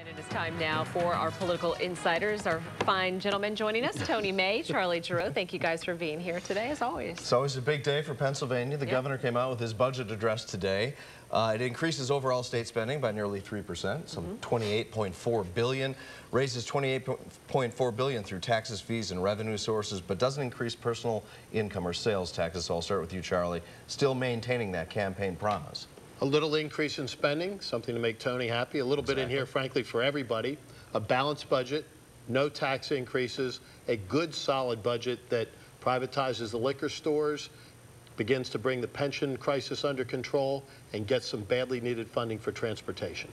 It is time now for our political insiders, our fine gentlemen joining us, Tony May, Charlie Giroux. Thank you guys for being here today, as always. It's always a big day for Pennsylvania. The governor came out with his budget address today. It increases overall state spending by nearly 3%, some $28.4 billion, raises $28.4 billion through taxes, fees, and revenue sources, but doesn't increase personal income or sales taxes. So I'll start with you, Charlie. Still maintaining that campaign promise. A little increase in spending, something to make Tony happy. A little bit in here, frankly, for everybody. A balanced budget, no tax increases, a good, solid budget that privatizes the liquor stores, begins to bring the pension crisis under control, and gets some badly needed funding for transportation.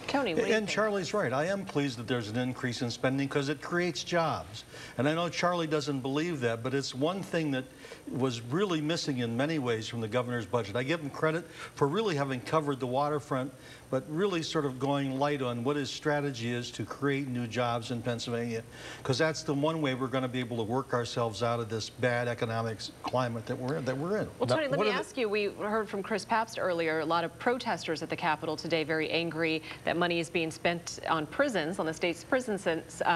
Tony, what do you And think? Charlie's right. I am pleased that there's an increase in spending because it creates jobs. And I know Charlie doesn't believe that, but it's one thing that was really missing in many ways from the governor's budget. I give him credit for really having covered the waterfront, but really sort of going light on what his strategy is to create new jobs in Pennsylvania, because that's the one way we're going to be able to work ourselves out of this bad economic climate that we're in. Well, Tony, let me ask you, we heard from Chris Pabst earlier, a lot of protesters at the Capitol today very angry that money is being spent on prisons, on the state's prison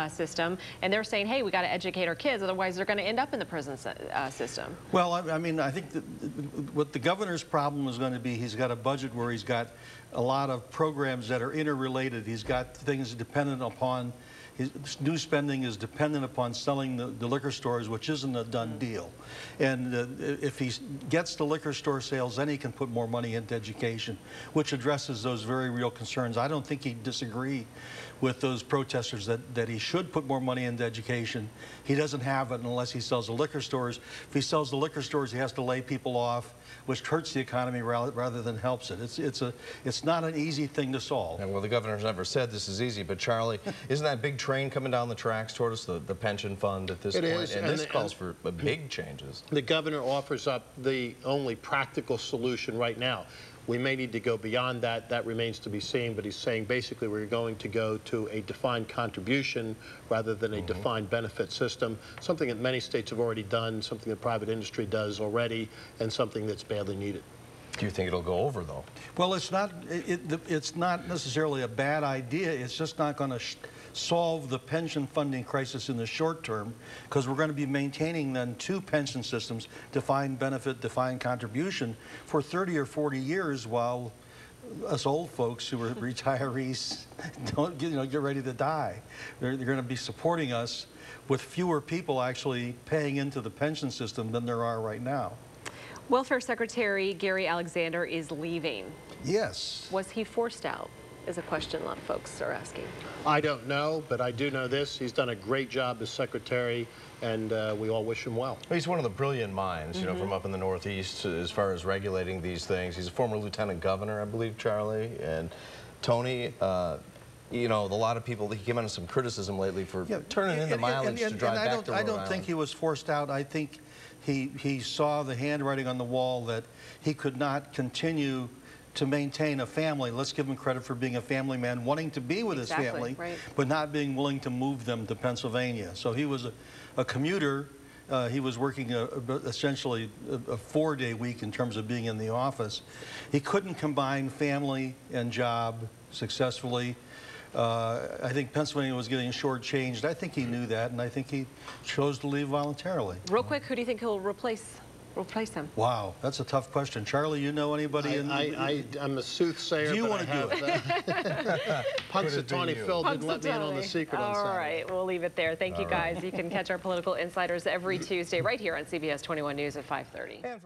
system, and they're saying, hey, we got to educate our kids, otherwise they're going to end up in the prison system. Well, I mean, I think that what the governor's problem is going to be, he's got a budget where he's got a lot of programs that are interrelated. He's got things dependent upon, his new spending is dependent upon selling the liquor stores, which isn't a done deal. And if he gets the liquor store sales, then he can put more money into education, which addresses those very real concerns. I don't think he'd disagree with those protesters that he should put more money into education. He doesn't have it unless he sells the liquor stores. If he sells the liquor stores, he has to lay people off, which hurts the economy rather than helps it. It's not an easy thing to solve. And well, the governor's never said this is easy, but Charlie, isn't that big train coming down the tracks toward us, the pension fund at this point? It is, and this calls for big changes. The governor offers up the only practical solution right now. We may need to go beyond that. That remains to be seen, but he's saying basically we're going to go to a defined contribution rather than a defined benefit system, something that many states have already done, something that private industry does already, and something that's badly needed. Do you think it'll go over, though? Well, it's not necessarily a bad idea. It's just not going to solve the pension funding crisis in the short term, because we're going to be maintaining then two pension systems, defined benefit, defined contribution, for 30 or 40 years while us old folks who are retirees don't get ready to die. They're going to be supporting us with fewer people actually paying into the pension system than there are right now. Welfare Secretary Gary Alexander is leaving. Yes. Was he forced out? Is a question a lot of folks are asking. I don't know, but I do know this. He's done a great job as secretary, and we all wish him well. He's one of the brilliant minds, you know, from up in the Northeast as far as regulating these things. He's a former lieutenant governor, I believe, Charlie. And Tony, you know, a lot of people, he came under some criticism lately for turning in the mileage to drive back to Rhode I don't think he was forced out. I think he saw the handwriting on the wall that he could not continue to maintain a family. Let's give him credit for being a family man, wanting to be with his family, but not being willing to move them to Pennsylvania. So he was a commuter. He was working essentially a 4-day week in terms of being in the office. He couldn't combine family and job successfully. I think Pennsylvania was getting shortchanged. I think he knew that, and I think he chose to leave voluntarily. Real quick, who do you think he'll replace him? Wow, that's a tough question. Charlie, you know anybody? I'm a soothsayer. Do you want to do it? Punxsutawney Phil didn't let me in on the secret on Saturday. All right, we'll leave it there. Thank you, guys. You can catch our political insiders every Tuesday right here on CBS 21 News at 5:30.